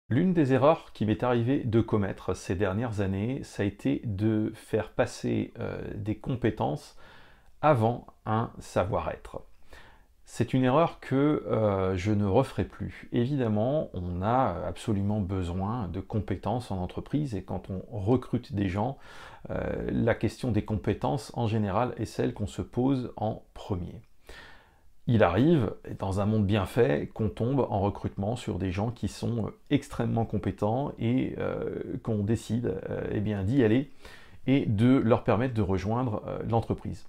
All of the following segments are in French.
L'une des erreurs qui m'est arrivé de commettre ces dernières années, ça a été de faire passer des compétences avant un savoir-être. C'est une erreur que je ne referai plus. Évidemment, on a absolument besoin de compétences en entreprise et quand on recrute des gens, la question des compétences en général est celle qu'on se pose en premier. Il arrive, dans un monde bien fait, qu'on tombe en recrutement sur des gens qui sont extrêmement compétents et qu'on décide eh bien, d'y aller et de leur permettre de rejoindre l'entreprise.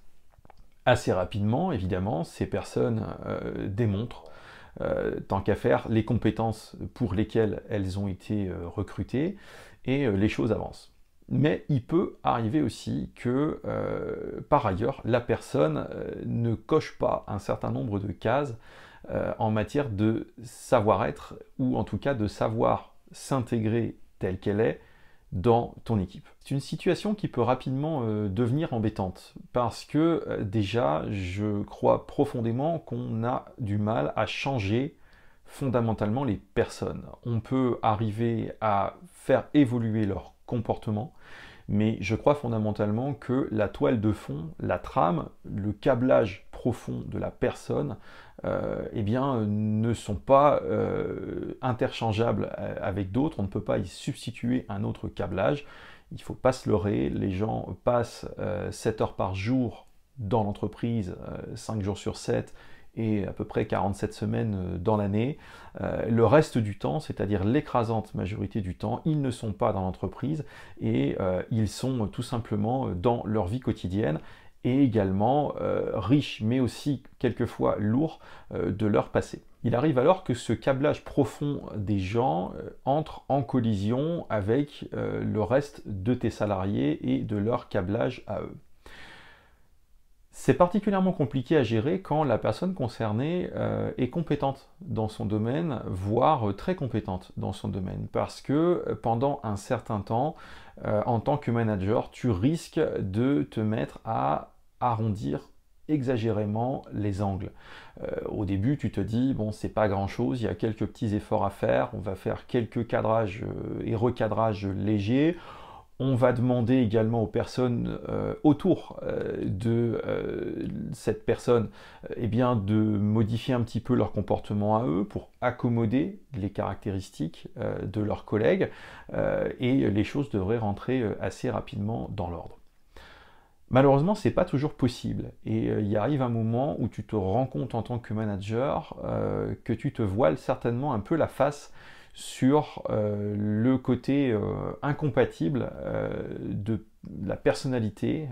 Assez rapidement, évidemment, ces personnes démontrent, tant qu'à faire, les compétences pour lesquelles elles ont été recrutées et les choses avancent. Mais il peut arriver aussi que, par ailleurs, la personne ne coche pas un certain nombre de cases en matière de savoir-être ou en tout cas de savoir s'intégrer telle qu'elle est dans ton équipe. C'est une situation qui peut rapidement devenir embêtante parce que déjà, je crois profondément qu'on a du mal à changer fondamentalement les personnes. On peut arriver à faire évoluer leur comportement, mais je crois fondamentalement que la toile de fond, la trame, le câblage profond de la personne, eh bien, ne sont pas interchangeables avec d'autres. On ne peut pas y substituer un autre câblage. Il ne faut pas se leurrer. Les gens passent 7 heures par jour dans l'entreprise, 5 jours sur 7, et à peu près 47 semaines dans l'année. Le reste du temps, c'est-à-dire l'écrasante majorité du temps, ils ne sont pas dans l'entreprise et ils sont tout simplement dans leur vie quotidienne et également riches, mais aussi quelquefois lourds de leur passé. Il arrive alors que ce câblage profond des gens entre en collision avec le reste de tes salariés et de leur câblage à eux. C'est particulièrement compliqué à gérer quand la personne concernée est compétente dans son domaine, voire très compétente dans son domaine, parce que pendant un certain temps, en tant que manager, tu risques de te mettre à arrondir exagérément les angles. Au début, tu te dis, bon, c'est pas grand-chose, il y a quelques petits efforts à faire, on va faire quelques cadrages et recadrages légers. On va demander également aux personnes autour de cette personne eh bien, de modifier un petit peu leur comportement à eux pour accommoder les caractéristiques de leurs collègues et les choses devraient rentrer assez rapidement dans l'ordre. Malheureusement, ce n'est pas toujours possible et il arrive un moment où tu te rends compte en tant que manager que tu te voiles certainement un peu la face sur le côté incompatible de la personnalité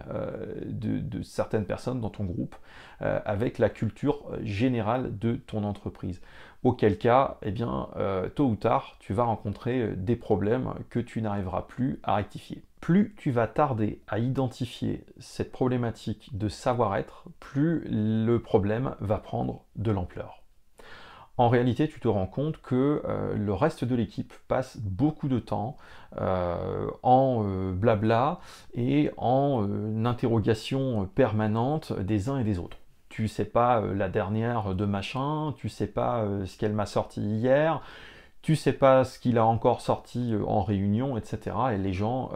de certaines personnes dans ton groupe avec la culture générale de ton entreprise. Auquel cas, eh bien, tôt ou tard, tu vas rencontrer des problèmes que tu n'arriveras plus à rectifier. Plus tu vas tarder à identifier cette problématique de savoir-être, plus le problème va prendre de l'ampleur. En réalité, tu te rends compte que le reste de l'équipe passe beaucoup de temps en blabla et en interrogation permanente des uns et des autres. Tu sais pas la dernière de machin, tu sais pas ce qu'elle m'a sorti hier, tu sais pas ce qu'il a encore sorti en réunion, etc. Et les gens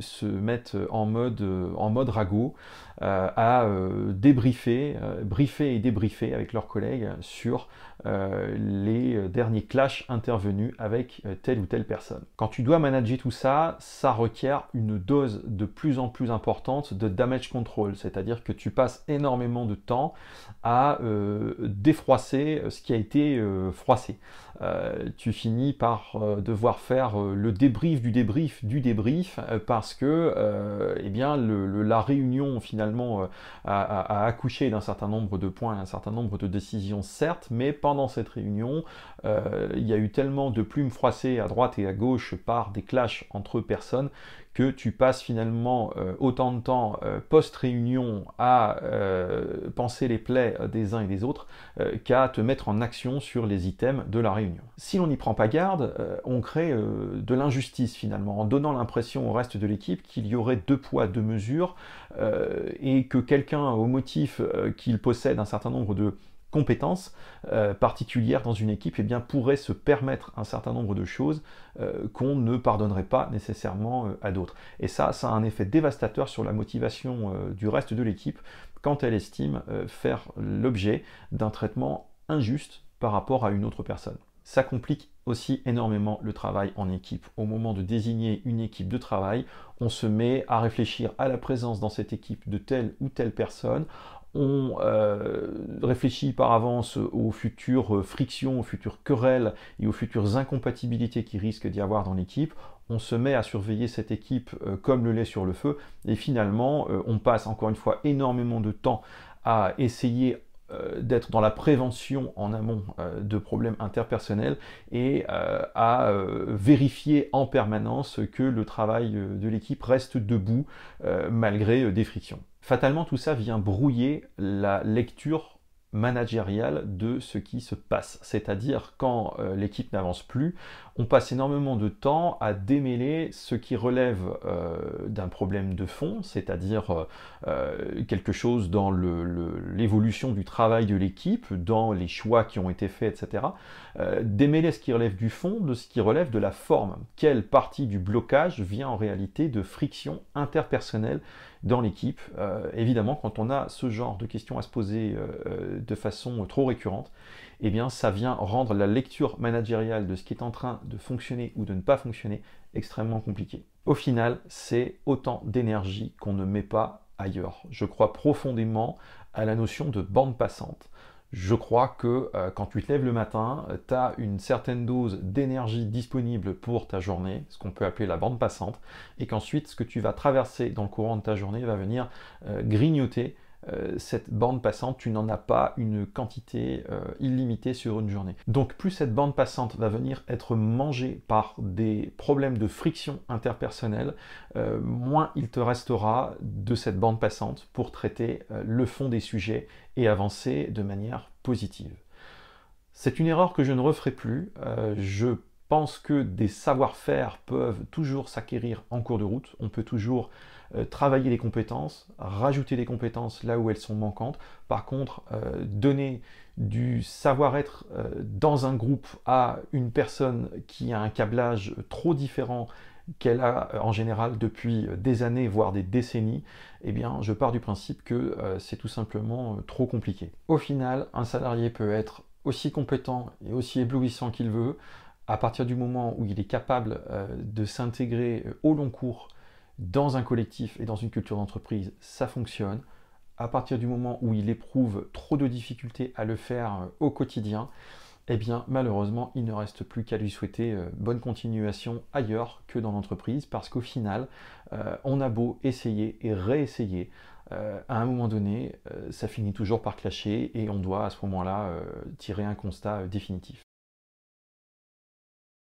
se mettent en mode ragot à débriefer, briefer et débriefer avec leurs collègues sur les derniers clashs intervenus avec telle ou telle personne. Quand tu dois manager tout ça, ça requiert une dose de plus en plus importante de damage control, c'est-à-dire que tu passes énormément de temps à défroisser ce qui a été froissé. Tu finis par devoir faire le débrief du débrief du débrief parce que eh bien, la réunion finalement a accouché d'un certain nombre de points, un certain nombre de décisions certes, mais pendant cette réunion, il y a eu tellement de plumes froissées à droite et à gauche par des clashs entre personnes que tu passes finalement autant de temps post-réunion à penser les plaies des uns et des autres qu'à te mettre en action sur les items de la réunion. Si l'on n'y prend pas garde, on crée de l'injustice finalement, en donnant l'impression au reste de l'équipe qu'il y aurait deux poids, deux mesures, et que quelqu'un, au motif qu'il possède un certain nombre de compétences particulières dans une équipe, eh bien, pourrait se permettre un certain nombre de choses qu'on ne pardonnerait pas nécessairement à d'autres. Et ça a un effet dévastateur sur la motivation du reste de l'équipe quand elle estime faire l'objet d'un traitement injuste par rapport à une autre personne. Ça complique aussi énormément le travail en équipe. Au moment de désigner une équipe de travail, on se met à réfléchir à la présence dans cette équipe de telle ou telle personne. On réfléchit par avance aux futures frictions, aux futures querelles et aux futures incompatibilités qui risquent d'y avoir dans l'équipe. On se met à surveiller cette équipe comme le lait sur le feu et finalement on passe encore une fois énormément de temps à essayer d'être dans la prévention en amont de problèmes interpersonnels et à vérifier en permanence que le travail de l'équipe reste debout malgré des frictions. Fatalement, tout ça vient brouiller la lecture managériale de ce qui se passe. C'est-à-dire quand l'équipe n'avance plus, on passe énormément de temps à démêler ce qui relève d'un problème de fond, c'est-à-dire quelque chose dans l'évolution du travail de l'équipe, dans les choix qui ont été faits, etc. Démêler ce qui relève du fond de ce qui relève de la forme. Quelle partie du blocage vient en réalité de friction interpersonnelle dans l'équipe. Évidemment, quand on a ce genre de questions à se poser de façon trop récurrente, eh bien, ça vient rendre la lecture managériale de ce qui est en train de fonctionner ou de ne pas fonctionner extrêmement compliquée. Au final, c'est autant d'énergie qu'on ne met pas ailleurs. Je crois profondément à la notion de bande passante. Je crois que quand tu te lèves le matin, tu as une certaine dose d'énergie disponible pour ta journée, ce qu'on peut appeler la bande passante, et qu'ensuite ce que tu vas traverser dans le courant de ta journée va venir grignoter cette bande passante. Tu n'en as pas une quantité illimitée sur une journée. Donc plus cette bande passante va venir être mangée par des problèmes de friction interpersonnelle, moins il te restera de cette bande passante pour traiter le fond des sujets et avancer de manière positive. C'est une erreur que je ne referai plus. Je pense que des savoir-faire peuvent toujours s'acquérir en cours de route. On peut toujours travailler les compétences, rajouter des compétences là où elles sont manquantes. Par contre, donner du savoir-être dans un groupe à une personne qui a un câblage trop différent qu'elle a en général depuis des années, voire des décennies, eh bien, je pars du principe que c'est tout simplement trop compliqué. Au final, un salarié peut être aussi compétent et aussi éblouissant qu'il veut, à partir du moment où il est capable de s'intégrer au long cours dans un collectif et dans une culture d'entreprise, ça fonctionne. À partir du moment où il éprouve trop de difficultés à le faire au quotidien, eh bien malheureusement il ne reste plus qu'à lui souhaiter bonne continuation ailleurs que dans l'entreprise, parce qu'au final on a beau essayer et réessayer, à un moment donné ça finit toujours par clasher et on doit à ce moment-là tirer un constat définitif.